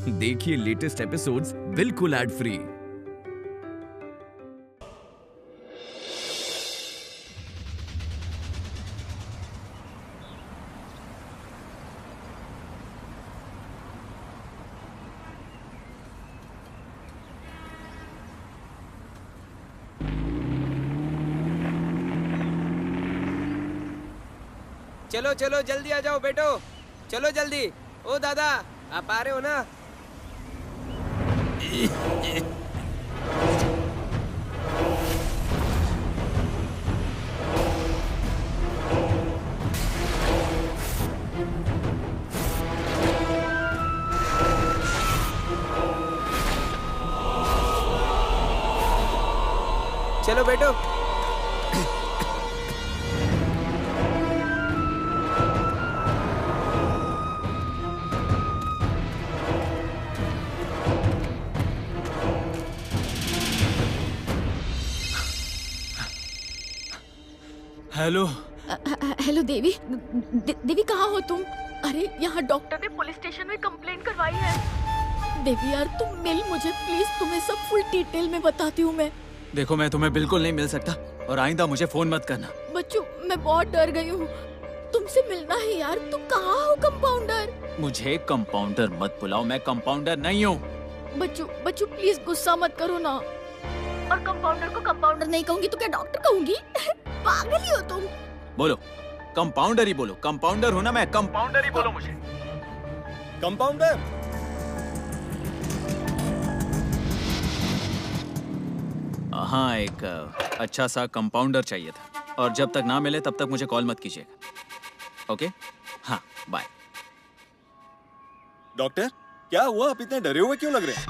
देखिए latest episodes बिल्कुल ad free. चलो चलो जल्दी आ जाओ बेटो, चलो जल्दी। ओ दादा, आप आ रहे हो ना? चलो बेटो। हेलो। हेलो देवी। देवी कहाँ हो तुम? अरे यहाँ डॉक्टर ने पुलिस स्टेशन में कंप्लेंट करवाई है। देवी यार तुम मिल मुझे प्लीज, तुम्हें सब फुल डिटेल में बताती हूँ मैं। देखो मैं तुम्हें बिल्कुल नहीं मिल सकता और आइंदा मुझे फोन मत करना। बच्चों मैं बहुत डर गई हूँ, तुमसे मिलना है यार। तुम कहाँ हो कंपाउंडर? मुझे कंपाउंडर मत बुलाओ, मैं कंपाउंडर नहीं हूँ। बच्चों प्लीज गुस्सा मत करो ना। और कंपाउंडर को कंपाउंडर नहीं कहूंगी तो क्या डॉक्टर कहूंगी? पागल ही हो तुम। बोलो कंपाउंडर ही बोलो, कंपाउंडर हूँ ना मैं, कंपाउंडर ही बोलो मुझे। कंपाउंडर। हाँ, एक अच्छा सा कंपाउंडर चाहिए था और जब तक ना मिले तब तक मुझे कॉल मत कीजिएगा। ओके? हाँ, बाय। डॉक्टर क्या हुआ, आप इतने डरे हुए क्यों लग रहे हैं?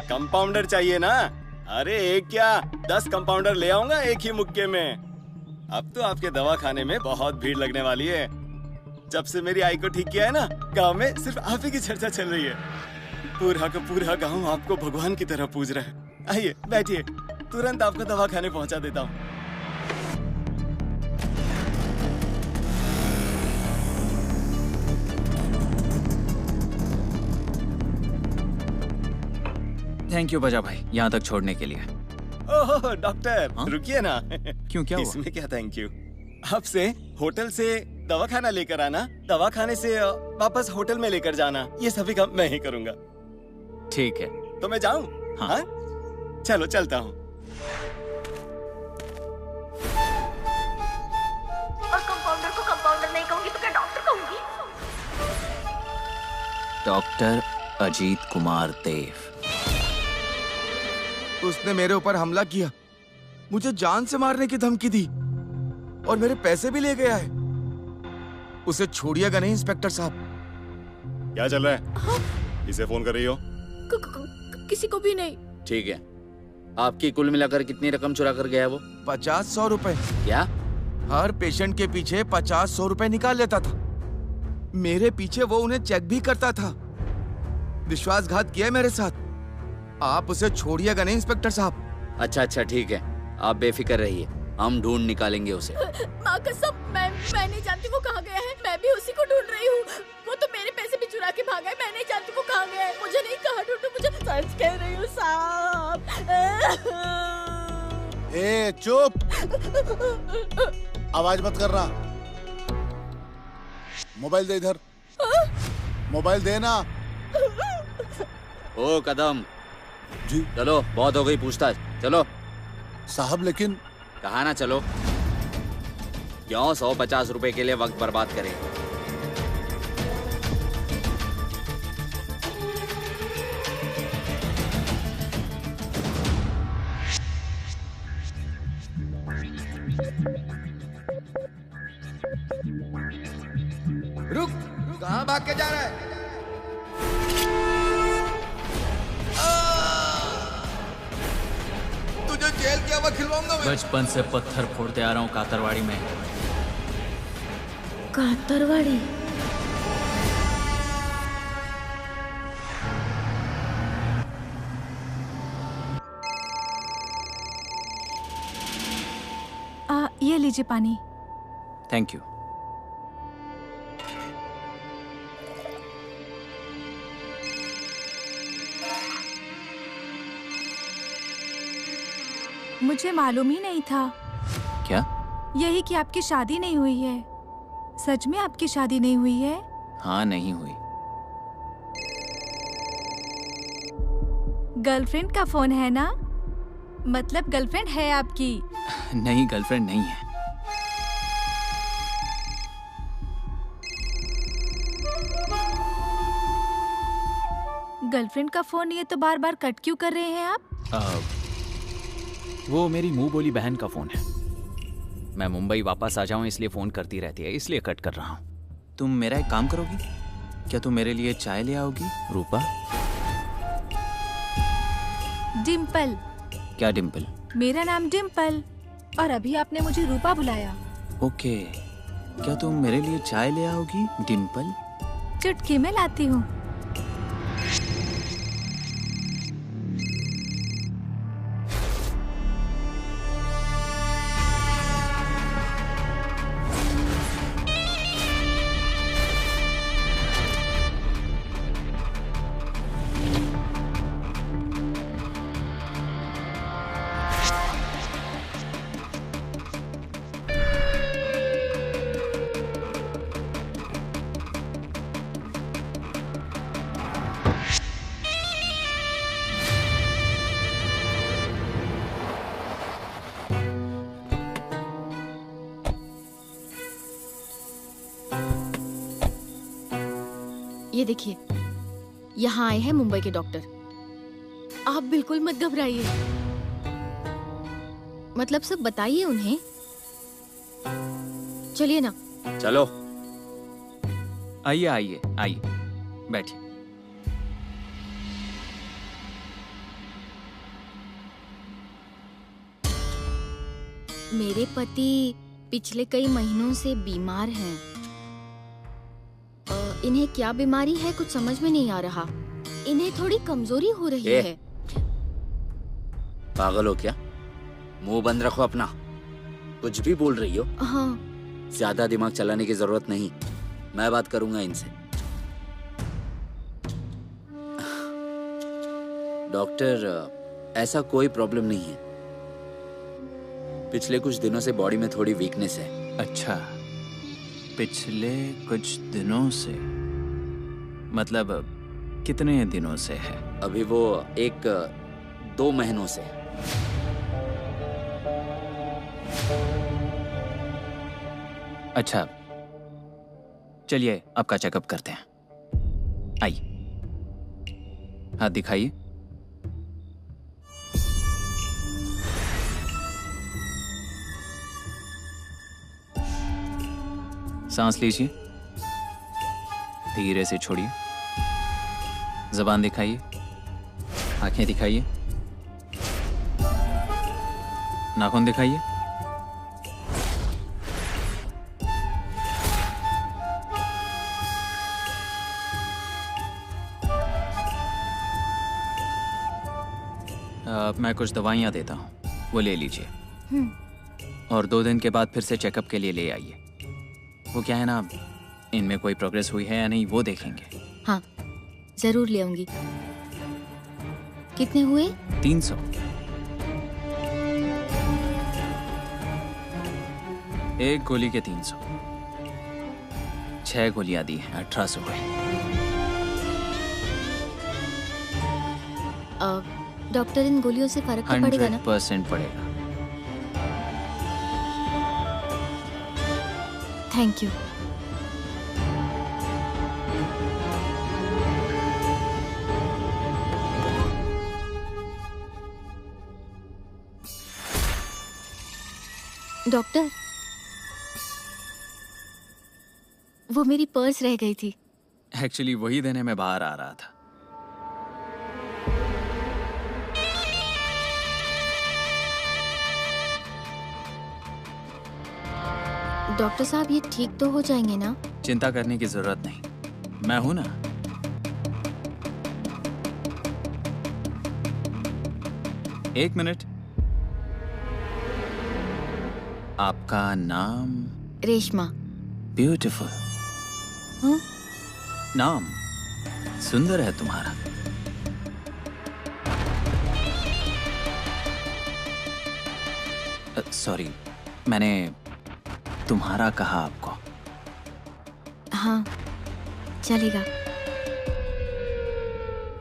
कंपाउंडर चाहिए ना? अरे एक क्या 10 कंपाउंडर ले आऊंगा एक ही मुक्के में। अब तो आपके दवाखाने में बहुत भीड़ लगने वाली है। जब से मेरी आई को ठीक किया है ना, गांव में सिर्फ आप ही की चर्चा चल रही है। पूरा का पूरा गांव आपको भगवान की तरह पूज रहा है। आइए बैठिए, तुरंत आपको दवाखाने पहुंचा देता हूँ। थैंक यू बजा भाई, यहाँ तक छोड़ने के लिए। ओह डॉक्टर, रुकिए ना। क्यों, क्या हुआ? इसमें क्या थैंक यू? आपसे होटल से दवाखाना लेकर आना, दवाखाने से वापस होटल में लेकर जाना, ये सभी काम मैं ही करूंगा। ठीक है तो मैं जाऊं? हाँ? चलो चलता हूँ। और कंपाउंडर को कंपाउंडर नहीं कहूंगी तो क्या डॉक्टर कहूंगी? डॉक्टर अजीत कुमार देव। उसने मेरे ऊपर हमला किया, मुझे जान से मारने की धमकी दी और मेरे पैसे भी ले गया है। उसे छोड़िएगा नहीं इंस्पेक्टर साहब। क्या चल रहा है? हाँ? किसे फोन कर रही हो? किसी को भी नहीं। ठीक है, आपकी कुल मिलाकर कितनी रकम चुरा कर गया है वो? 50-100 रुपए। क्या? हर पेशेंट के पीछे 50-100 रुपए निकाल लेता था। मेरे पीछे वो उन्हें चेक भी करता था। विश्वासघात किया मेरे साथ। आप उसे छोड़िएगा नहीं इंस्पेक्टर साहब। अच्छा ठीक है, आप बेफिक्र रहिए, हम ढूंढ निकालेंगे उसे। माँ कसम, मैं नहीं जानती वो कहाँ गया है। मैं भी उसी को ढूंढ रही हूँ। वो तो मेरे पैसे भी चुरा के भागा है। मैं नहीं जानती वो कहाँ गया है। मुझे नहीं कहा ढूंढो, मुझे सच कह रही हूँ साहब। ए चुप, आवाज मत कर रहा। मोबाइल दे इधर। मोबाइल देना। ओ कदम जी। चलो, बहुत हो गई पूछताछ, चलो। साहब लेकिन। कहा ना चलो। क्यों 150 रुपए के लिए वक्त बर्बाद करें? रुक, कहाँ भाग के जा रहा है? तुझे जेल की हवा खिलवाऊंगा मैं। बचपन से पत्थर फोड़ते आ रहा हूँ कातरवाड़ी में। कातरवाड़ी? ये लीजिए पानी। Thank you. मुझे मालूम ही नहीं था। क्या? यही कि आपकी शादी नहीं हुई है। सच में आपकी शादी नहीं हुई है? हाँ, नहीं हुई। गर्लफ्रेंड का फोन है ना? मतलब गर्लफ्रेंड है आपकी? नहीं, गर्लफ्रेंड नहीं है। गर्लफ्रेंड का फोन ये तो बार बार कट क्यों कर रहे हैं आप? वो मेरी मुंह बोली बहन का फोन है। मैं मुंबई वापस आ जाऊं इसलिए फोन करती रहती है, इसलिए कट कर रहा हूं। तुम मेरा एक काम करोगी? क्या तुम मेरे लिए चाय ले आओगी, रूपा? डिम्पल। क्या डिम्पल? मेरा नाम डिम्पल और अभी आपने मुझे रूपा बुलाया। ओके, क्या तुम मेरे लिए चाय ले आओगी, डिम्पल? चुटकी में लाती हूँ। ये देखिए, यहाँ आए हैं मुंबई के डॉक्टर। आप बिल्कुल मत घबराइए, मतलब सब बताइए उन्हें। चलिए ना। चलो। आइए आइए आइए, बैठिए। मेरे पति पिछले कई महीनों से बीमार हैं। इन्हें क्या बीमारी है कुछ समझ में नहीं आ रहा। इन्हें थोड़ी कमजोरी हो रही है। पागल हो क्या? मुंह बंद रखो अपना। कुछ भी बोल रही हो? हाँ। ज्यादा दिमाग चलाने की जरूरत नहीं, मैं बात करूंगा इनसे। डॉक्टर, ऐसा कोई प्रॉब्लम नहीं है। पिछले कुछ दिनों से बॉडी में थोड़ी वीकनेस है। अच्छा, पिछले कुछ दिनों से मतलब कितने दिनों से है? अभी वो 1-2 महीनों से। अच्छा, चलिए आपका चेकअप करते हैं। आइए, हाथ दिखाइए। सांस लीजिए, धीरे से छोड़िए। जुबान दिखाइए, आंखें दिखाइए, नाखून दिखाइए। मैं कुछ दवाइयाँ देता हूँ, वो ले लीजिए। और 2 दिन के बाद फिर से चेकअप के लिए ले आइए। वो क्या है ना, इनमें कोई प्रोग्रेस हुई है या नहीं वो देखेंगे। हाँ, जरूर ले आऊंगी। कितने हुए? 300। एक गोली के 300। 6 गोलियां दी हैं, 1800 हुए। डॉक्टर, इन गोलियों से फर्क तो पड़ेगा ना? 100% पड़ेगा। Thank you. डॉक्टर, वो मेरी पर्स रह गई थी। एक्चुअली वही देने मैं बाहर आ रहा था। डॉक्टर साहब, ये ठीक तो हो जाएंगे ना? चिंता करने की जरूरत नहीं, मैं हूं ना। एक मिनट, आपका नाम? रेशमा। ब्यूटीफुल। हाँ? नाम सुंदर है तुम्हारा। सॉरी, मैंने तुम्हारा कहा आपको। हाँ चलेगा,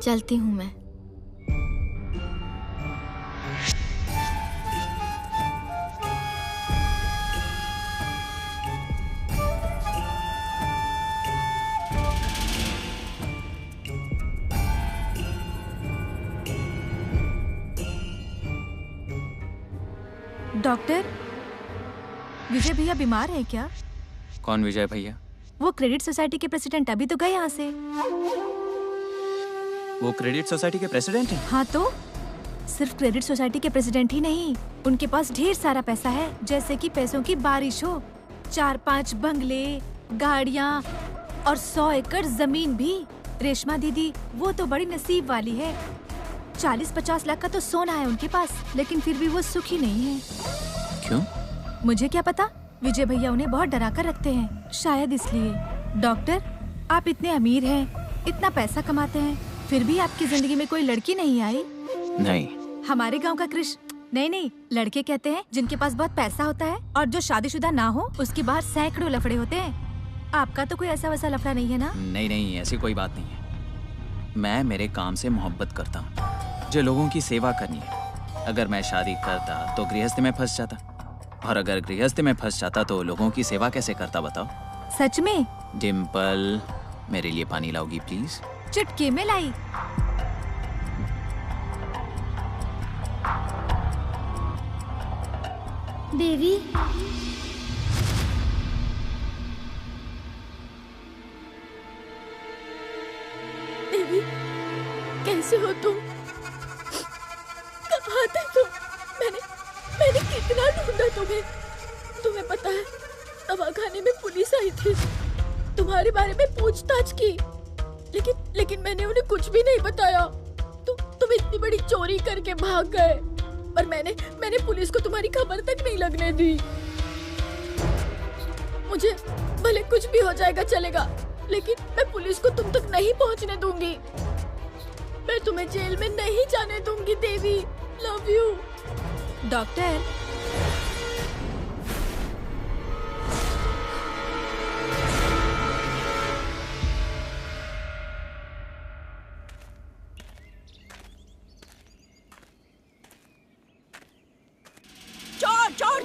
चलती हूँ मैं। डॉक्टर, विजय भैया बीमार है क्या? कौन विजय भैया? वो क्रेडिट सोसाइटी के प्रेसिडेंट अभी तो गए यहाँ से। वो क्रेडिट सोसाइटी के प्रेसिडेंट हैं? हाँ तो सिर्फ क्रेडिट सोसाइटी के प्रेसिडेंट ही नहीं, उनके पास ढेर सारा पैसा है, जैसे कि पैसों की बारिश हो। 4-5 बंगले, गाड़ियाँ और 100 एकड़ जमीन भी। रेशमा दीदी वो तो बड़ी नसीब वाली है। 40-50 लाख का तो सोना है उनके पास, लेकिन फिर भी वो सुखी नहीं है। क्यों? मुझे क्या पता, विजय भैया उन्हें बहुत डरा कर रखते हैं, शायद इसलिए। डॉक्टर, आप इतने अमीर हैं, इतना पैसा कमाते हैं, फिर भी आपकी जिंदगी में कोई लड़की नहीं आई? नहीं। हमारे गांव का कृष नहीं, लड़के कहते हैं जिनके पास बहुत पैसा होता है और जो शादीशुदा ना हो उसके बाहर सैकड़ों लफड़े होते हैं। आपका तो कोई ऐसा वैसा लफड़ा नहीं है ना? नहीं, ऐसी कोई बात नहीं है। मैं मेरे काम से मोहब्बत करता हूँ, जो लोगों की सेवा करनी है। अगर मैं शादी करता तो गृहस्थी में फंस जाता, और अगर गृहस्थी में फंस जाता तो लोगों की सेवा कैसे करता बताओ? सच में? डिम्पल, मेरे लिए पानी लाओगी प्लीज? चुटकी में लाई। देवी, देवी कैसे हो तुम? कहाँ थे तुम? मैंने कितना ढूंढा तुम्हें। तुम्हें पता है दवाखाने में पुलिस आई थी, तुम्हारे बारे में पूछताछ की, लेकिन मैंने उन्हें कुछ भी नहीं बताया। तुम इतनी बड़ी चोरी करके भाग गए, पर मैंने पुलिस को तुम्हारी खबर तक नहीं लगने दी। मुझे भले कुछ भी हो जाएगा चलेगा, लेकिन मैं पुलिस को तुम तक नहीं पहुंचने दूंगी। मैं तुम्हें जेल में नहीं जाने दूंगी देवी। Love you. डॉक्टर,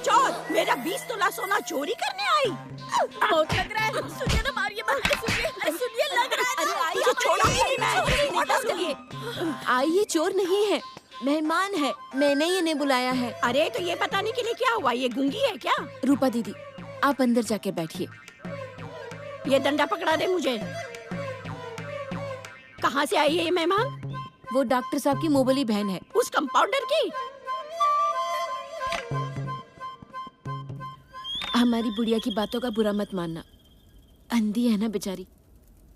चोर मेरा 20 तोला सोना चोरी करने आई। बहुत लग रहा है। सुनिए ना, मारिए मत, सुनिए लग रहा है। अरे तुझे छोड़ा नहीं मैं। वापस करिए। ये चोर नहीं है, मेहमान है, मैंने ही इन्हें बुलाया है। अरे तो ये बताने के लिए क्या हुआ, ये गूंगी है क्या? रूपा दीदी, आप अंदर जाके बैठिए। ये डंडा पकड़ा दे मुझे। कहाँ से आई है ये मेहमान? वो डॉक्टर साहब की मोबली बहन है। उस कंपाउंडर की? हमारी बुढ़िया की बातों का बुरा मत मानना, अंधी है ना बेचारी,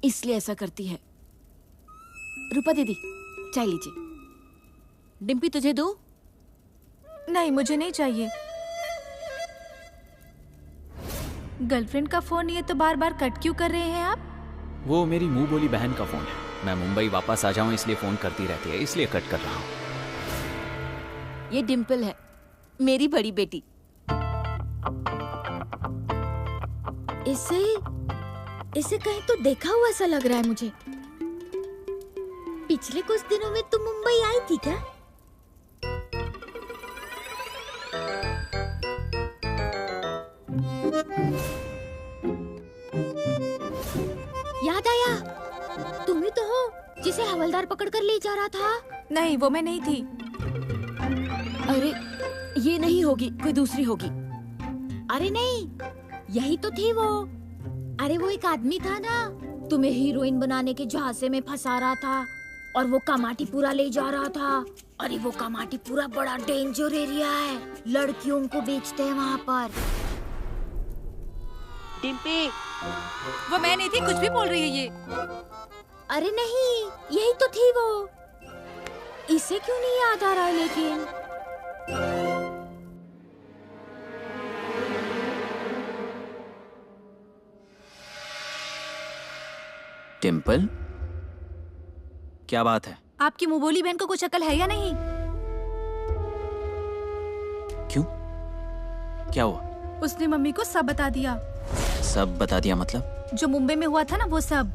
इसलिए ऐसा करती है। रूपा दीदी, चाय लीजिए। डिम्पी, तुझे दूं? नहीं, मुझे नहीं चाहिए। गर्लफ्रेंड का फोन ये तो बार बार कट क्यों कर रहे हैं आप? वो मेरी मुंह बोली बहन का फोन है। मैं मुंबई वापस आ जाऊं इसलिए फोन करती रहती है, इसलिए कट कर रहा हूँ। ये डिम्पल है, मेरी बड़ी बेटी। इसे कहीं तो देखा हुआ ऐसा लग रहा है मुझे। पिछले कुछ दिनों में तुम मुंबई आई थी क्या? याद आया, तुम ही तो हो जिसे हवलदार पकड़ कर ले जा रहा था। नहीं, वो मैं नहीं थी। अरे ये नहीं होगी, कोई दूसरी होगी। अरे नहीं, यही तो थी वो। अरे वो एक आदमी था ना, तुम्हें हीरोइन बनाने के झांसे में फंसा रहा था और वो कामाटीपुरा ले जा रहा था। अरे वो कामाटीपुरा बड़ा डेंजर एरिया है, लड़कियों को बेचते हैं वहाँ पर। डिम्पी, वो मैं नहीं थी, कुछ भी बोल रही है ये। अरे नहीं, यही तो थी वो। इसे क्यों नहीं याद आ रहा है लेकिन? डिम्पल, क्या बात है? आपकी मुंहबोली बहन को कुछ अकल है या नहीं? क्यों? क्या हुआ? उसने मम्मी को सब बता दिया। सब बता दिया मतलब? जो मुंबई में हुआ था ना वो सब।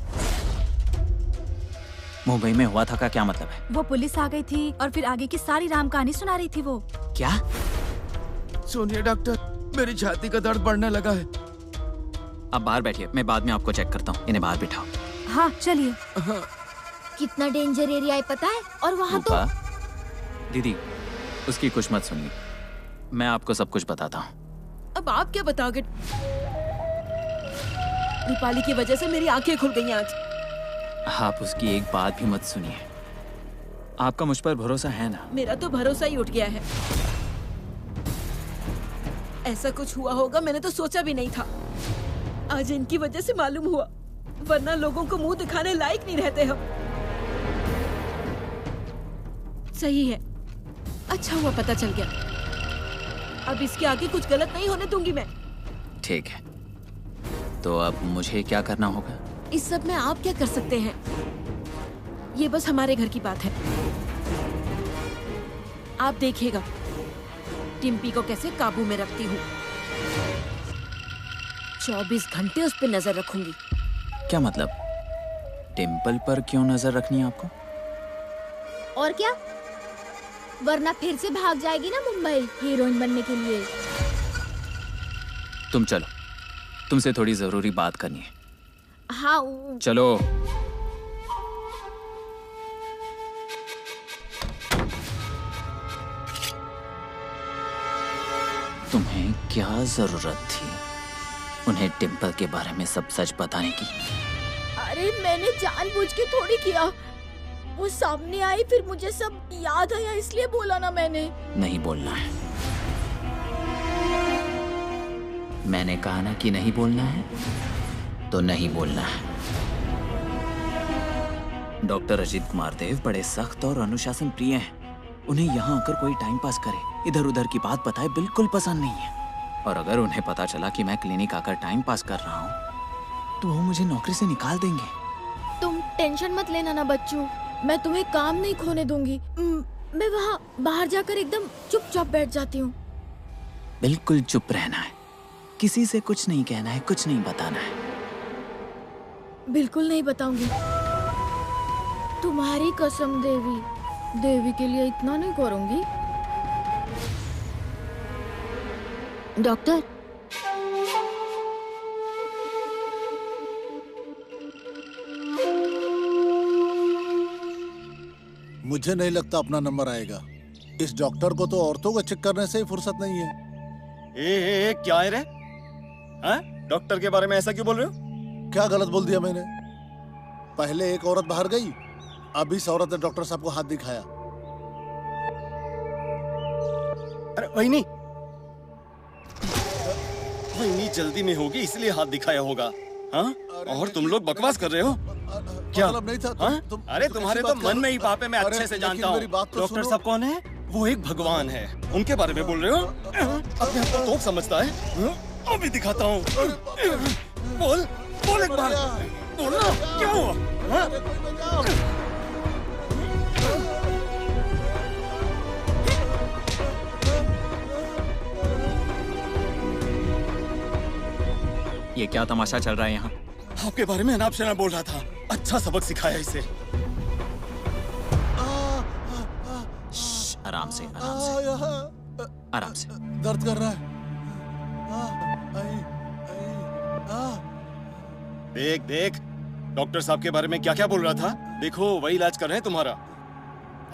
मुंबई में हुआ था का क्या मतलब है? वो पुलिस आ गई थी और फिर आगे की सारी राम कहानी सुना रही थी वो। क्या? सुनिए डॉक्टर, मेरी छाती का दर्द बढ़ने लगा है। आप बाहर बैठिए, मैं बाद में आपको चेक करता हूँ। इन्हें बाहर बिठाओ। हाँ चलिए। कितना डेंजर एरिया है पता है? और वहाँ तो दीदी उसकी कुछ मत सुनिए, मैं आपको सब कुछ बताता हूँ। अब आप क्या बताओगे? रूपाली की वजह से मेरी आंखें खुल गई आज। आप उसकी एक बात भी मत सुनिए। आपका मुझ पर भरोसा है ना? मेरा तो भरोसा ही उठ गया है। ऐसा कुछ हुआ होगा मैंने तो सोचा भी नहीं था। आज इनकी वजह से मालूम हुआ, वरना लोगों को मुंह दिखाने लायक नहीं रहते हम। सही है, अच्छा हुआ पता चल गया। अब इसके आगे कुछ गलत नहीं होने दूंगी मैं। ठीक है, तो अब मुझे क्या करना होगा? इस सब में आप क्या कर सकते हैं? ये बस हमारे घर की बात है। आप देखिएगा टिम्पी को कैसे काबू में रखती हूँ। 24 घंटे उस पर नजर रखूंगी। क्या मतलब? टिम्पल पर क्यों नजर रखनी है आपको? और क्या, वरना फिर से भाग जाएगी ना मुंबई हीरोइन बनने के लिए। तुम चलो, तुमसे थोड़ी जरूरी बात करनी है। हाँ चलो। तुम्हें क्या जरूरत थी उन्हें टिम्पल के बारे में सब सच बताने की? अरे मैंने जानबूझ के थोड़ी किया। वो सामने आई, फिर मुझे सब याद आया, इसलिए बोला ना मैंने। नहीं बोलना है। मैंने कहा ना कि नहीं बोलना है, तो नहीं बोलना है। डॉक्टर अजीत कुमार देव बड़े सख्त और अनुशासन प्रिय हैं। उन्हें यहाँ आकर कोई टाइम पास करे, इधर उधर की बात बताए बिल्कुल पसंद नहीं है। और अगर उन्हें पता चला कि मैं क्लिनिक आकर टाइम पास कर रहा हूँ, तो वो मुझे नौकरी से निकाल देंगे। तुम टेंशन मत लेना ना बच्चों, मैं तुम्हें काम नहीं खोने दूंगी। मैं वहाँ बाहर जाकर एकदम चुपचाप बैठ जाती हूँ। बिल्कुल चुप रहना है, किसी से कुछ नहीं कहना है, कुछ नहीं बताना है। बिल्कुल नहीं बताऊंगी। तुम्हारी कसम देवी, देवी के लिए इतना नहीं करूंगी। डॉक्टर, मुझे नहीं लगता अपना नंबर आएगा। इस डॉक्टर को तो औरतों को चेक करने से ही फुर्सत नहीं है। क्या है रे? हाँ? डॉक्टर के बारे में ऐसा क्यों बोल रहे हो? क्या गलत बोल दिया मैंने? पहले एक औरत बाहर गई, अब इस औरत ने डॉक्टर साहब को हाथ दिखाया। अरे वही जल्दी में होगी इसलिए हाथ दिखाया होगा। हाँ? और तुम लोग बकवास कर रहे हो क्या? मतलब नहीं था। अरे तुम्हारे तो मन में ही पाप है, मैं अच्छे से जानता हूँ। डॉक्टर साहब कौन है? वो एक भगवान है, उनके बारे में बोल रहे हो? अपने आप को तोप समझता है? अभी दिखाता हूँ। बोल बोल एक बार, बोलना क्या हुआ? ये क्या तमाशा चल रहा है यहाँ? आपके बारे में अनाप शनाप बोल रहा था। अच्छा सबक सिखाया इसे। आराम से, आराम से, आराम से। दर्द कर रहा है। देख देख, डॉक्टर साहब के बारे में क्या क्या बोल रहा था। देखो वही इलाज कर रहे हैं तुम्हारा।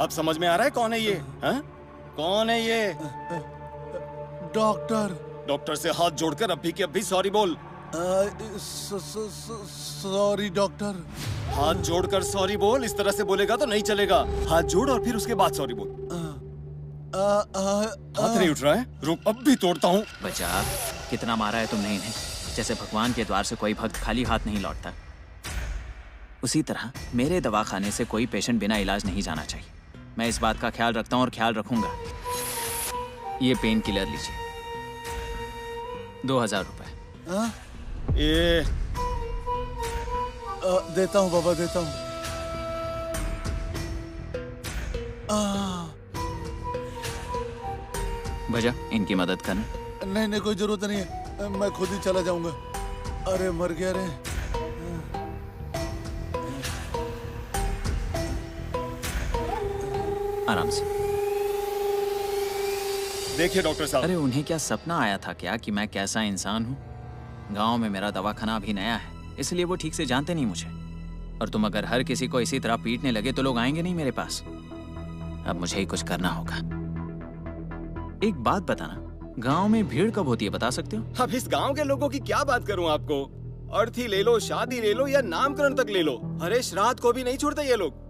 अब समझ में आ रहा है कौन है ये? हाँ? कौन है ये? डॉक्टर। डॉक्टर से हाथ जोड़कर अभी के अभी सॉरी बोल। Sorry doctor. हाथ जोड़कर सॉरी बोल। इस तरह से बोलेगा तो नहीं चलेगा। हाथ जोड़ और फिर उसके बाद सॉरी बोल। हाथ नहीं उठ रहा है? रुक, अब भी तोड़ता हूँ। बचा, कितना मारा है तुमने इन्हें। जैसे भगवान के द्वार से कोई भक्त खाली हाथ नहीं लौटता, उसी तरह मेरे दवाखाने से कोई पेशेंट बिना इलाज नहीं जाना चाहिए। मैं इस बात का ख्याल रखता हूँ और ख्याल रखूंगा। ये पेन किलर लीजिए, 2000 रुपए। ये देता हूँ बाबा, देता हूँ। भजा, इनकी मदद करना। नहीं नहीं, कोई जरूरत नहीं है, मैं खुद ही चला जाऊंगा। अरे मर गया रे। आराम से। देखिए डॉक्टर साहब। अरे उन्हें क्या सपना आया था क्या कि मैं कैसा इंसान हूँ? गांव में मेरा दवाखाना अभी नया है, इसलिए वो ठीक से जानते नहीं मुझे। और तुम अगर हर किसी को इसी तरह पीटने लगे तो लोग आएंगे नहीं मेरे पास। अब मुझे ही कुछ करना होगा। एक बात बताना, गांव में भीड़ कब होती है बता सकते हो? अब इस गांव के लोगों की क्या बात करूं आपको? अर्थी ले लो, शादी ले लो या नामकरण तक ले लो, अरे श्राद्ध को भी नहीं छोड़ते ये लोग।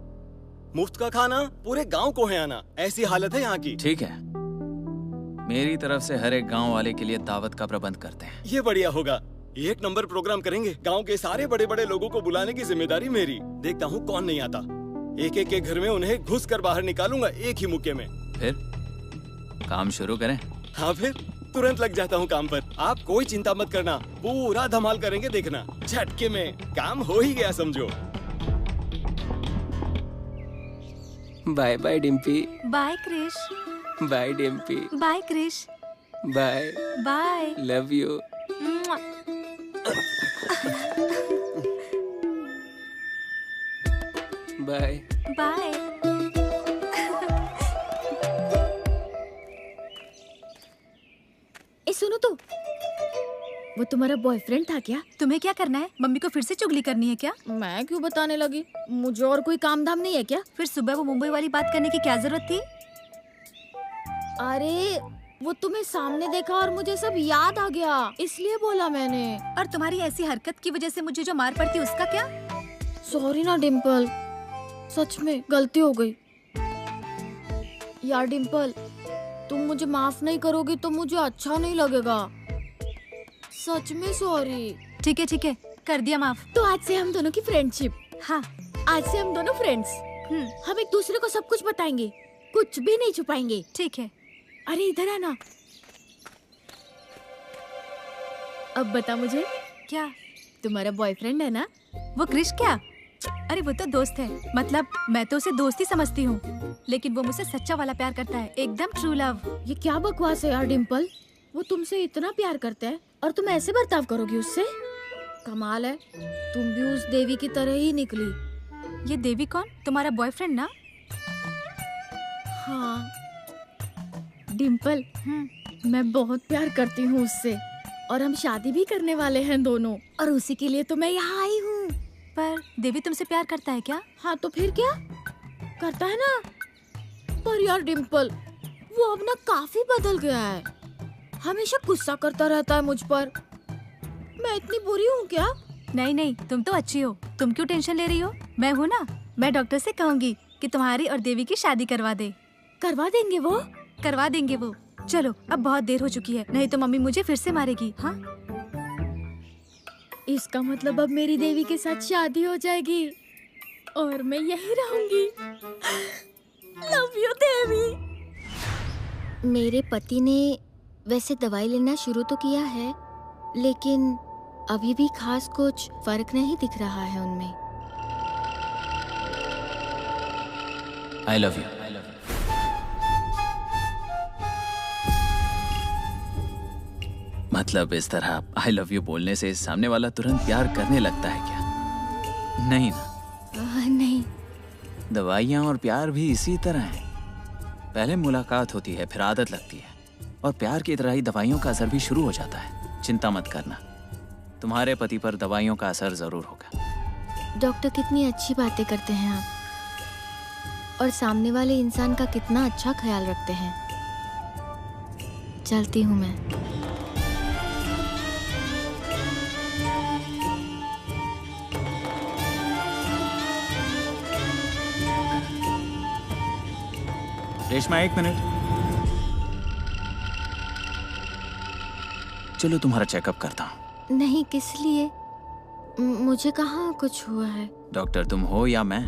मुफ्त का खाना, पूरे गांव को है आना, ऐसी हालत है यहाँ की। ठीक है, मेरी तरफ से हर एक गांव वाले के लिए दावत का प्रबंध करते हैं। ये बढ़िया होगा, 1 नंबर प्रोग्राम करेंगे। गांव के सारे बड़े बड़े लोगों को बुलाने की जिम्मेदारी मेरी। देखता हूँ कौन नहीं आता। एक एक के घर में उन्हें घुस कर बाहर निकालूंगा एक ही मुक्के में। फिर काम शुरू करें? हाँ फिर तुरंत लग जाता हूँ काम पर। आप कोई चिंता मत करना, पूरा धमाल करेंगे देखना। झटके में काम हो ही गया समझो। Bye bye Dimpy. Bye Krish. Bye Dimpy. Bye Krish. Bye bye. Love you. Bye bye. ए सुनो तो, वो तुम्हारा बॉयफ्रेंड था क्या? तुम्हें क्या करना है? मम्मी को फिर से चुगली करनी है क्या? मैं क्यों बताने लगी? मुझे और कोई काम धाम नहीं है क्या? फिर सुबह वो मुंबई वाली बात करने की क्या जरूरत थी? अरे वो तुम्हें सामने देखा और मुझे सब याद आ गया, इसलिए बोला मैंने। और तुम्हारी ऐसी हरकत की वजह से मुझे जो मार पड़ती उसका क्या? सॉरी ना डिम्पल, सच में गलती हो गई। यार डिम्पल, तुम मुझे माफ नहीं करोगी तो मुझे अच्छा नहीं लगेगा। सच में सॉरी। ठीक है, कर दिया माफ। तो आज से हम दोनों की फ्रेंडशिप। हाँ, आज से हम दोनों फ्रेंड्स। हम एक दूसरे को सब कुछ बताएंगे, कुछ भी नहीं छुपाएंगे। ठीक है। अरे इधर आना। अब बता मुझे, क्या तुम्हारा बॉयफ्रेंड है ना? वो क्रिश क्या? अरे वो तो दोस्त है, मतलब मैं तो उसे दोस्ती समझती हूँ, लेकिन वो मुझसे सच्चा वाला प्यार करता है, एकदम ट्रू लव। ये क्या बकवास है यार डिम्पल? वो तुमसे इतना प्यार करता है और तुम ऐसे बर्ताव करोगी उससे? कमाल है, तुम भी उस देवी की तरह ही निकली। ये देवी कौन? तुम्हारा बॉयफ्रेंड ना? हाँ डिम्पल, मैं बहुत प्यार करती हूँ उससे और हम शादी भी करने वाले हैं दोनों, और उसी के लिए तो मैं यहाँ आई हूँ। पर देवी तुमसे प्यार करता है क्या? हाँ तो फिर क्या करता है ना। पर यार डिम्पल, वो अब ना काफी बदल गया है, हमेशा गुस्सा करता रहता है मुझ पर। मैं इतनी बुरी हूँ क्या? नहीं, तुम तो अच्छी हो, तुम क्यों टेंशन ले रही हो? मैं हूँ ना, मैं डॉक्टर से कहूँगी कि तुम्हारी और देवी की शादी करवा दे। करवा देंगे वो? करवा देंगे वो। चलो अब बहुत देर हो चुकी है, नहीं तो मम्मी मुझे फिर से मारेगी। हाँ, इसका मतलब अब मेरी देवी के साथ शादी हो जाएगी और मैं यहीं रहूंगी। लव यू देवी। मेरे पति ने वैसे दवाई लेना शुरू तो किया है, लेकिन अभी भी खास कुछ फर्क नहीं दिख रहा है उनमें। I love you. मतलब इस तरह आई लव यू बोलने से सामने वाला तुरंत प्यार करने लगता है क्या? नहीं ना। नहीं। दवाइयाँ और प्यार भी इसी तरह है, पहले मुलाकात होती है, फिर आदत लगती है, और प्यार की तरह ही दवाइयों का असर भी शुरू हो जाता है। चिंता मत करना, तुम्हारे पति पर दवाइयों का असर जरूर होगा। डॉक्टर, कितनी अच्छी बातें करते हैं आप, और सामने वाले इंसान का कितना अच्छा ख्याल रखते हैं। चलती हूँ मैं। रेशमा, 1 मिनट। चलो तुम्हारा चेकअप करता हूँ। नहीं, किस लिए? मुझे कहाँ कुछ हुआ है। डॉक्टर तुम हो या मैं,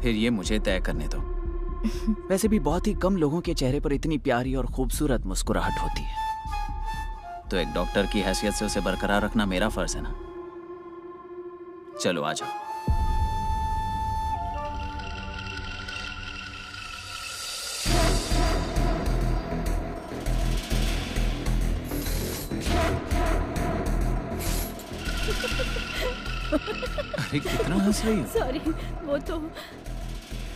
फिर ये मुझे तय करने दो। वैसे भी बहुत ही कम लोगों के चेहरे पर इतनी प्यारी और खूबसूरत मुस्कुराहट होती है, तो एक डॉक्टर की हैसियत से उसे बरकरार रखना मेरा फर्ज है ना। चलो आ जाओ। अरे कितना हंस रही हो? सॉरी, वो तो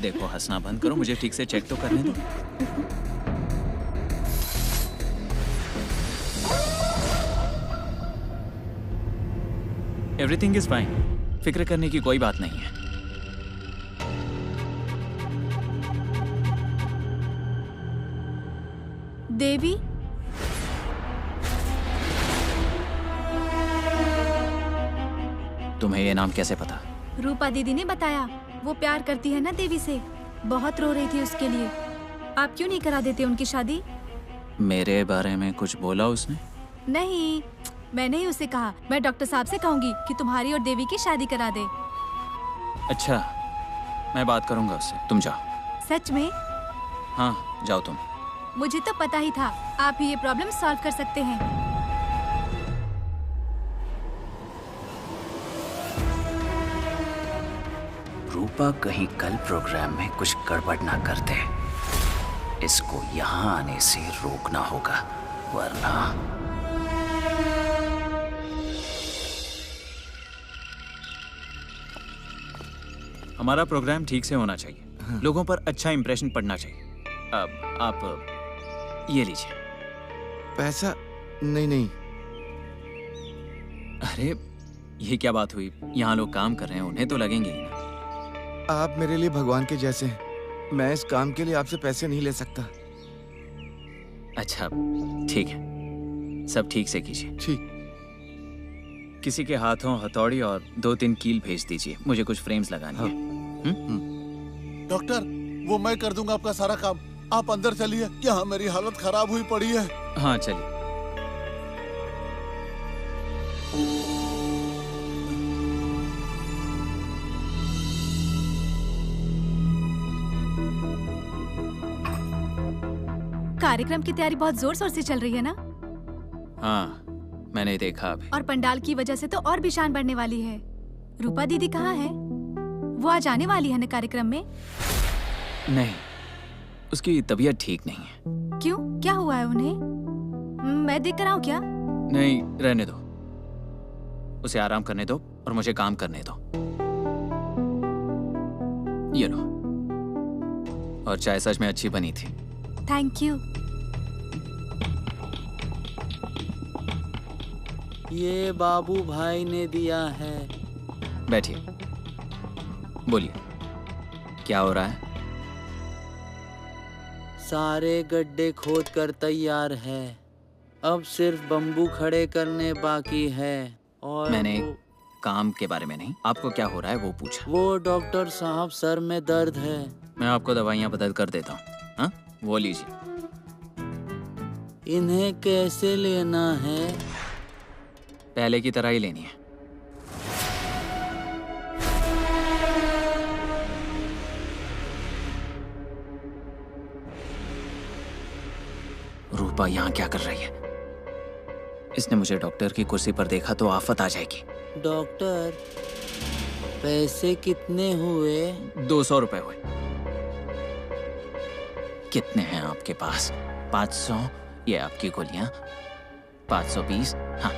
देखो हंसना बंद करो, मुझे ठीक से चेक तो करने दो। एवरीथिंग इज फाइन, फिक्र करने की कोई बात नहीं है। देवी, तुम्हें ये नाम कैसे पता? रूपा दीदी ने बताया। वो प्यार करती है ना देवी से, बहुत रो रही थी उसके लिए। आप क्यों नहीं करा देते उनकी शादी? मेरे बारे में कुछ बोला उसने? नहीं, मैंने ही उसे कहा मैं डॉक्टर साहब से कहूंगी कि तुम्हारी और देवी की शादी करा दे। अच्छा, मैं बात करूंगा उससे, तुम जाओ। सच में? हाँ जाओ तुम। मुझे तो पता ही था आप ही ये प्रॉब्लम सॉल्व कर सकते हैं। रूपा कहीं कल प्रोग्राम में कुछ गड़बड़ ना कर दे। इसको यहाँ आने से रोकना होगा, वरना हमारा प्रोग्राम ठीक से होना चाहिए। लोगों पर अच्छा इंप्रेशन पड़ना चाहिए। अब आप ये लीजिए। पैसा? नहीं। अरे ये क्या बात हुई? यहाँ लोग काम कर रहे हैं, उन्हें तो लगेंगे ही ना। आप मेरे लिए भगवान के जैसे हैं। मैं इस काम के लिए आपसे पैसे नहीं ले सकता। अच्छा ठीक है, सब ठीक से कीजिए। ठीक। किसी के हाथों हथौड़ी और 2-3 कील भेज दीजिए, मुझे कुछ फ्रेम्स लगानी है। डॉक्टर, वो मैं कर दूंगा आपका सारा काम। आप अंदर चलिए, यहाँ मेरी हालत खराब हुई पड़ी है। हाँ चलिए। कार्यक्रम की तैयारी बहुत जोर शोर से चल रही है ना? हाँ मैंने देखा अभी। और पंडाल की वजह से तो और भी शान बढ़ने वाली है। रूपा दीदी कहाँ है? वो आज आने वाली है ना कार्यक्रम में? नहीं, उसकी तबीयत ठीक नहीं है। क्यों, क्या हुआ है उन्हें? मैं देख कर आऊं क्या? नहीं, रहने दो, उसे आराम करने दो और मुझे काम करने दो। ये लो, और चाय सच में अच्छी बनी थी। Thank you. ये बाबू भाई ने दिया है। बैठिए, बोलिए क्या हो रहा है? सारे गड्ढे खोद कर तैयार है, अब सिर्फ बम्बू खड़े करने बाकी है। और मैंने काम के बारे में नहीं, आपको क्या हो रहा है वो पूछा। वो डॉक्टर साहब, सर में दर्द है। मैं आपको दवाइयाँ बदल कर देता हूँ, हाँ वो लीजिए। इन्हें कैसे लेना है? पहले की तरह ही लेनी है। रूपा यहाँ क्या कर रही है? इसने मुझे डॉक्टर की कुर्सी पर देखा तो आफत आ जाएगी। डॉक्टर, पैसे कितने हुए? 200 रुपए हुए। कितने हैं आपके पास? 500? ये आपकी गोलियां। 520? हाँ।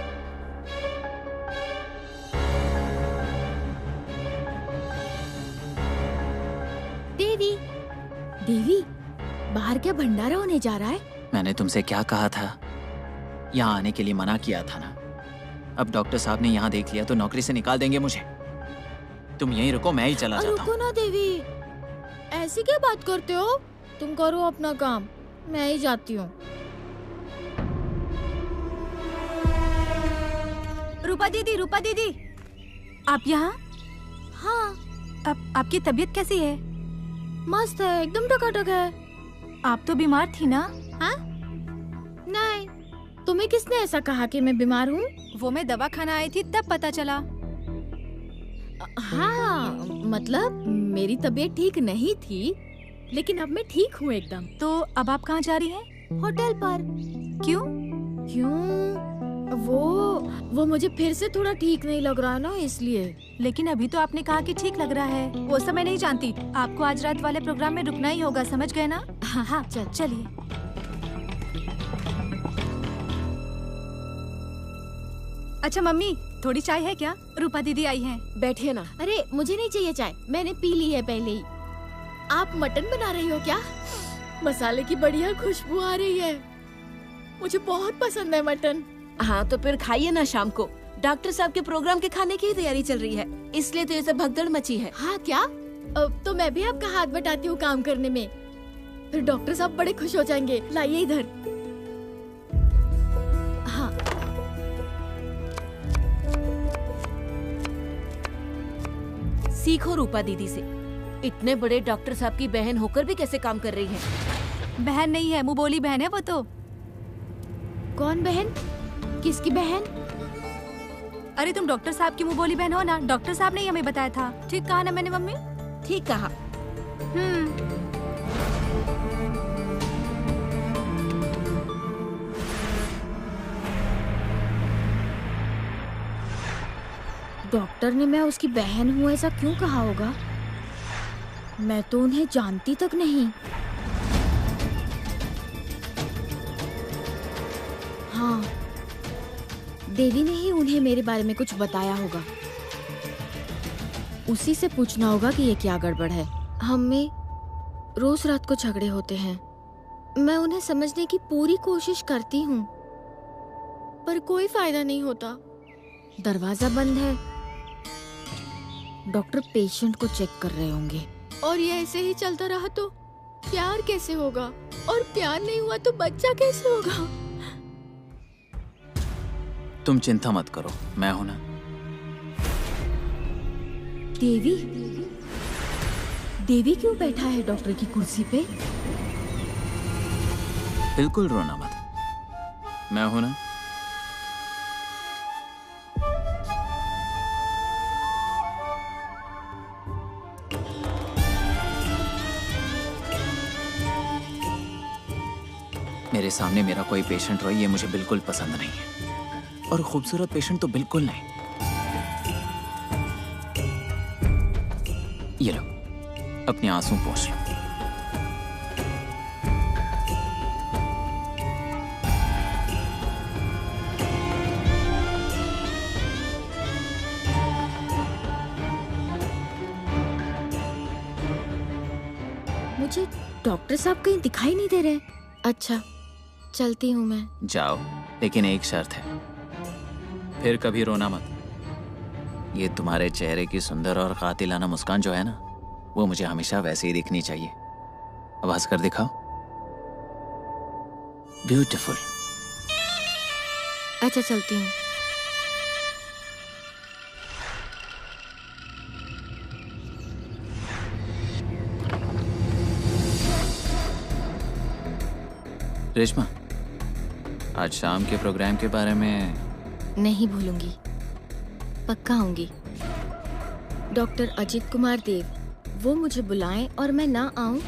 देवी, बाहर क्या भंडारा होने जा रहा है? मैंने तुमसे क्या कहा था? यहाँ आने के लिए मना किया था ना। अब डॉक्टर साहब ने यहाँ देख लिया तो नौकरी से निकाल देंगे मुझे। तुम यहीं रुको, मैं ही चला जाता हूँ। रुको ना देवी, ऐसी क्या बात करते हो? तुम करो अपना काम, मैं ही जाती हूँ। रूपा दीदी, आप यहाँ? हाँ। अब आपकी तबीयत कैसी है? मस्त है, एकदम टकाटक है। आप तो बीमार थी ना? हाँ? नहीं, तुम्हें किसने ऐसा कहा कि मैं बीमार हूँ? वो मैं दवा खाना आई थी तब पता चला। हाँ, मतलब मेरी तबीयत ठीक नहीं थी, लेकिन अब मैं ठीक हूँ एकदम। तो अब आप कहाँ जा रही हैं? होटल पर। क्यों? वो मुझे फिर से थोड़ा ठीक नहीं लग रहा ना, इसलिए। लेकिन अभी तो आपने कहा कि ठीक लग रहा है। वो सब मैं नहीं जानती, आपको आज रात वाले प्रोग्राम में रुकना ही होगा, समझ गए ना? हाँ, चलिए। अच्छा मम्मी, थोड़ी चाय है क्या? रूपा दीदी आई हैं। बैठिए ना। अरे मुझे नहीं चाहिए चाय, मैंने पी ली है पहले ही। आप मटन बना रही हो क्या? मसाले की बढ़िया खुशबू आ रही है, मुझे बहुत पसंद है मटन। हाँ तो फिर खाइए ना शाम को। डॉक्टर साहब के प्रोग्राम के खाने की ही तैयारी चल रही है, इसलिए तो ये सब भगदड़ मची है। हाँ क्या? अब तो मैं भी आपका हाथ बटाती हूँ काम करने में, फिर डॉक्टर साहब बड़े खुश हो जाएंगे। लाइए इधर। हाँ सीखो रूपा दीदी से, इतने बड़े डॉक्टर साहब की बहन होकर भी कैसे काम कर रही है। बहन नहीं है, मुंह बोली बहन है वो तो। कौन बहन? किसकी बहन? अरे तुम डॉक्टर साहब की मुंह बोली बहन हो ना, डॉक्टर साहब ने ही हमें बताया था। ठीक कहा ना मैंने मम्मी? ठीक कहा। डॉक्टर ने मैं उसकी बहन हूँ ऐसा क्यों कहा होगा? मैं तो उन्हें जानती तक नहीं। हाँ, देवी ने ही उन्हें मेरे बारे में कुछ बताया होगा। उसी से पूछना होगा कि ये क्या गड़बड़ है। हम में रोज रात को झगड़े होते हैं। मैं उन्हें समझने की पूरी कोशिश करती हूँ, पर कोई फायदा नहीं होता। दरवाजा बंद है। डॉक्टर पेशेंट को चेक कर रहे होंगे। और ये ऐसे ही चलता रहा तो प्यार कैसे होगा? और प्यार नहीं हुआ तो बच्चा कैसे होगा? तुम चिंता मत करो, मैं हूं ना। देवी? देवी क्यों बैठा है डॉक्टर की कुर्सी पे? बिल्कुल रोना मत, मैं हूं ना। मेरे सामने मेरा कोई पेशेंट रोए ये मुझे बिल्कुल पसंद नहीं है, और खूबसूरत पेशेंट तो बिल्कुल नहीं। ये लो, अपने आंसू पोंछ लो। मुझे डॉक्टर साहब कहीं दिखाई नहीं दे रहे। अच्छा, चलती हूँ मैं। जाओ, लेकिन एक शर्त है, फिर कभी रोना मत। ये तुम्हारे चेहरे की सुंदर और कातिलाना मुस्कान जो है ना, वो मुझे हमेशा वैसे ही दिखनी चाहिए। अब हंसकर दिखाओ। ब्यूटीफुल। अच्छा, चलती हूँ। रेशमा, आज शाम के प्रोग्राम के बारे में नहीं भूलूंगी, पक्का आऊंगी। डॉक्टर अजित कुमार देव, वो मुझे बुलाएं और मैं ना आऊं,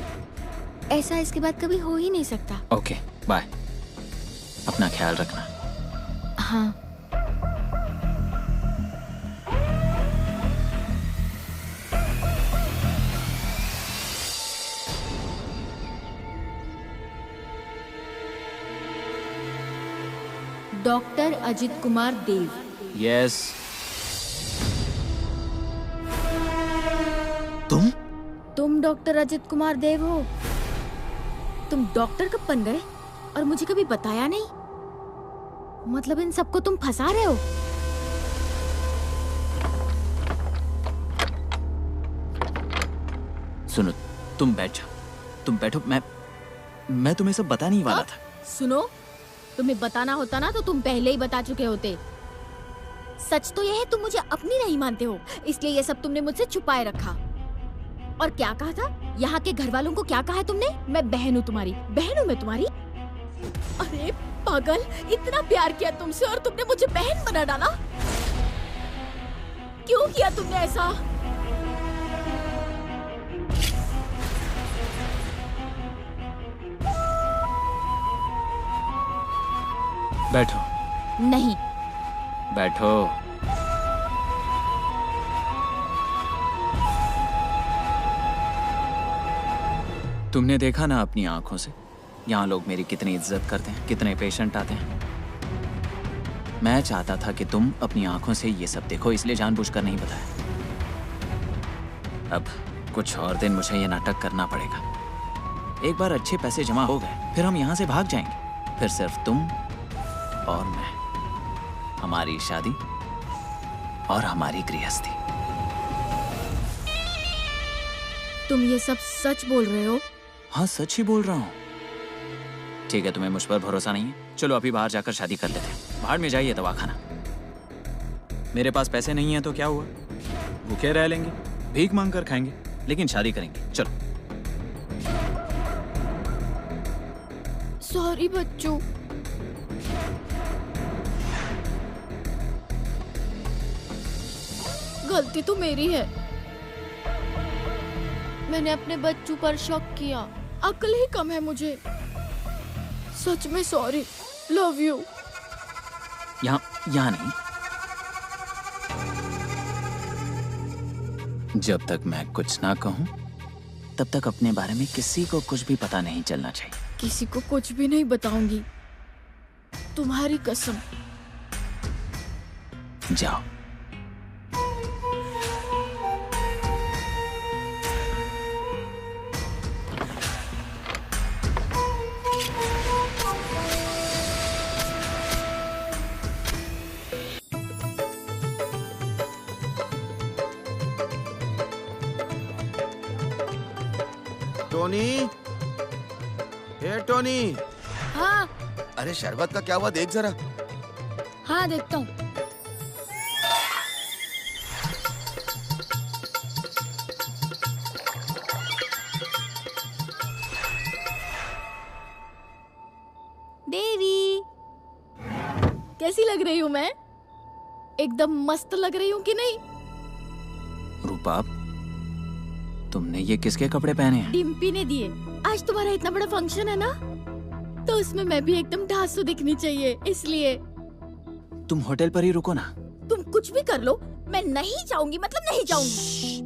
ऐसा इसके बाद कभी हो ही नहीं सकता। Okay, bye. अपना ख्याल रखना। हाँ। डॉक्टर अजित कुमार देव। यस। तुम डॉक्टर अजित कुमार देव हो? तुम डॉक्टर कब बन गए और मुझे कभी बताया नहीं? मतलब इन सबको तुम फंसा रहे हो? सुनो, तुम बैठ जाओ, तुम बैठो। मैं तुम्हें सब बताने ही वाला था। सुनो, तुम्हें बताना होता ना तो तुम पहले ही बता चुके होते। सच तो यह है, तुम मुझे अपनी नहीं मानते हो, इसलिए ये सब तुमने मुझसे छुपाए रखा। और क्या कहा था? यहाँ के घर वालों को क्या कहा है तुमने? मैं बहन हूँ तुम्हारी। बहन हूँ मैं तुम्हारी? अरे पागल, इतना प्यार किया तुमसे और तुमने मुझे बहन बना डाला। क्यों किया तुमने ऐसा? बैठो। नहीं। बैठो। तुमने देखा ना अपनी आंखों से, यहाँ लोग मेरी कितनी इज्जत करते हैं, कितने पेशेंट आते हैं। मैं चाहता था कि तुम अपनी आंखों से ये सब देखो, इसलिए जानबूझकर नहीं बताया। अब कुछ और दिन मुझे ये नाटक करना पड़ेगा। एक बार अच्छे पैसे जमा हो गए फिर हम यहाँ से भाग जाएंगे। फिर सिर्फ तुम और मैं, हमारी शादी और हमारी गृहस्थी। तुम ये सब सच बोल रहे हो? हाँ, सच ही बोल रहा हूँ। ठीक है, तुम्हें मुझ पर भरोसा नहीं है? चलो अभी बाहर जाकर शादी कर लेते हैं। बाहर में जाइए दवाखाना। मेरे पास पैसे नहीं है तो क्या हुआ, भूखे रह लेंगे, भीख मांग कर खाएंगे, लेकिन शादी करेंगे। चलो। सॉरी बच्चों। गलती तो मेरी है। मैंने अपने बच्चों पर शक किया। अक्ल ही कम है मुझे। सच में सॉरी। Love you. यहाँ नहीं। जब तक मैं कुछ ना कहूं तब तक अपने बारे में किसी को कुछ भी पता नहीं चलना चाहिए। किसी को कुछ भी नहीं बताऊंगी, तुम्हारी कसम। जाओ। टोनी, हे टोनी। हाँ अरे शरबत का क्या हुआ, देख जरा। हाँ देखता हूँ। देवी, कैसी लग रही हूँ मैं? एकदम मस्त लग रही हूँ कि नहीं? रूपा, तुमने ये किसके कपड़े पहने हैं? डिम्पी ने दिए। आज तुम्हारा इतना बड़ा फंक्शन है ना, तो उसमें मैं भी एकदम ढासू दिखनी चाहिए, इसलिए। तुम होटल पर ही रुको ना। तुम कुछ भी कर लो, मैं नहीं जाऊंगी, मतलब नहीं जाऊंगी।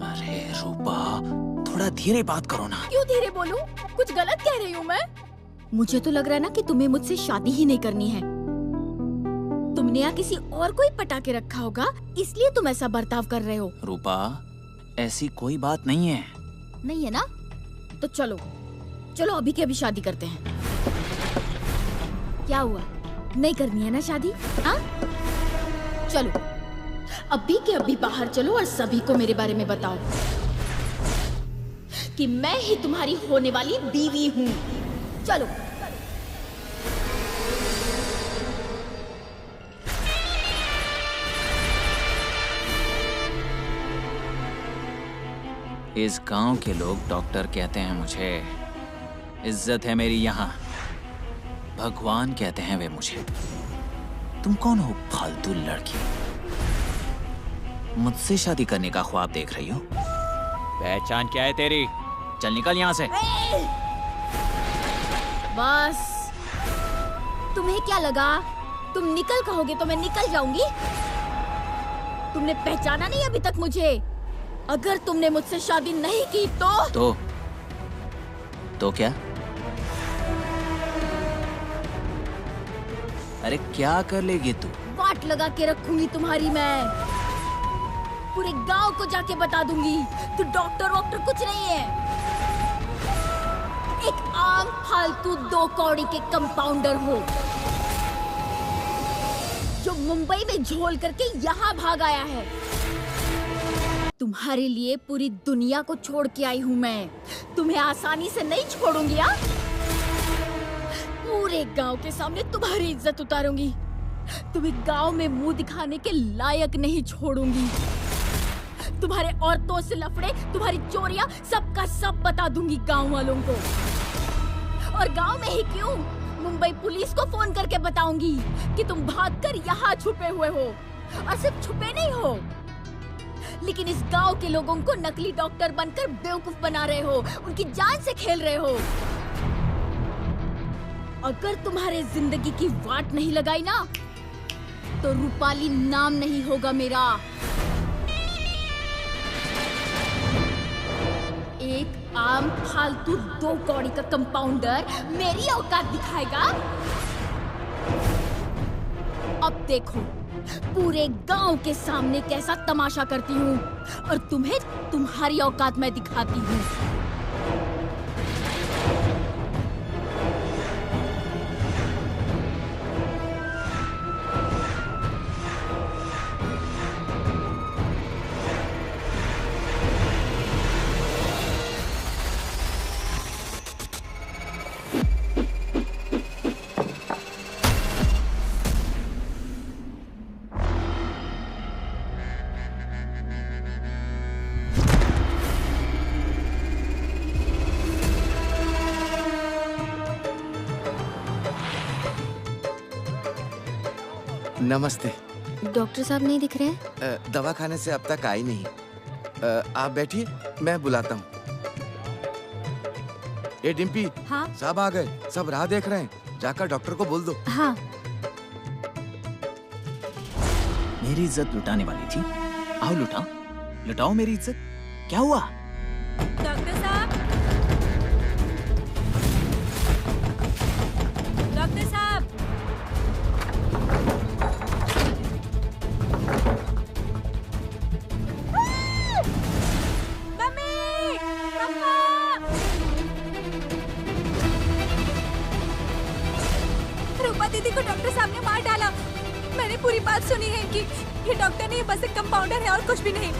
अरे रूपा, थोड़ा धीरे बात करो ना। क्यों धीरे बोलूं? कुछ गलत कह रही हूँ मैं? मुझे तो लग रहा है ना कि तुम्हें मुझसे शादी ही नहीं करनी है। तुमने या किसी और को ही पटा के रखा होगा, इसलिए तुम ऐसा बर्ताव कर रहे हो। रूपा, ऐसी कोई बात नहीं है। नहीं है ना? तो चलो चलो अभी के अभी शादी करते हैं। क्या हुआ, नहीं करनी है ना शादी? हाँ चलो अभी के अभी बाहर चलो और सभी को मेरे बारे में बताओ कि मैं ही तुम्हारी होने वाली बीवी हूँ। चलो। इस गांव के लोग डॉक्टर कहते हैं मुझे, इज्जत है मेरी यहाँ, भगवान कहते हैं वे मुझे। तुम कौन हो फालतू लड़की? मुझसे शादी करने का ख्वाब देख रही हो? पहचान क्या है तेरी? चल निकल यहाँ से। बस, तुम्हें क्या लगा तुम निकल कहोगे तो मैं निकल जाऊंगी? तुमने पहचाना नहीं अभी तक मुझे। अगर तुमने मुझसे शादी नहीं की तो क्या? अरे क्या कर लेगी तू? वाट लगा के रखूंगी तुम्हारी मैं। पूरे गांव को जाके बता दूंगी तू डॉक्टर वॉक्टर कुछ नहीं है, एक आम फालतू 2 कौड़ी के कंपाउंडर हो जो मुंबई में झोल करके यहाँ भाग आया है। तुम्हारे लिए पूरी दुनिया को छोड़ के आई हूँ मैं, तुम्हें आसानी से नहीं छोड़ूंगी। यार पूरे गांव के सामने तुम्हारी इज्जत उतारूंगी, तुम्हें गांव में मुंह दिखाने के लायक नहीं छोड़ूंगी। तुम्हारे औरतों से लफड़े, तुम्हारी चोरियां, सबका सब बता दूंगी गांव वालों को। और गांव में ही क्यों, मुंबई पुलिस को फोन करके बताऊंगी कि तुम भागकर यहाँ छुपे हुए हो। और सिर्फ छुपे नहीं हो, लेकिन इस गांव के लोगों को नकली डॉक्टर बनकर बेवकूफ बना रहे हो, उनकी जान से खेल रहे हो। अगर तुम्हारे जिंदगी की वाट नहीं लगाई ना, तो रूपाली नाम नहीं होगा मेरा। एक आम फालतू 2 कौड़ी का कंपाउंडर मेरी औकात दिखाएगा? अब देखो पूरे गांव के सामने कैसा तमाशा करती हूँ और तुम्हें तुम्हारी औकात मैं दिखाती हूँ। नमस्ते। डॉक्टर साहब नहीं दिख रहे हैं? दवा खाने से अब तक आई नहीं। आप बैठिए, मैं बुलाता हूँ। ए डिम्पी, हाँ? सब आ गए, सब राह देख रहे हैं, जाकर डॉक्टर को बोल दो। हाँ। मेरी इज्जत लुटाने वाली थी, आओ लुटाओ, लुटाओ मेरी इज्जत। क्या हुआ? डॉक्टर साहब, डॉक्टर साहब, मम्मी, पापा। रूपा दीदी को डॉक्टर साहब ने मार डाला। मैंने पूरी बात सुनी है कि ये डॉक्टर नहीं, बस एक कंपाउंडर है और कुछ भी नहीं।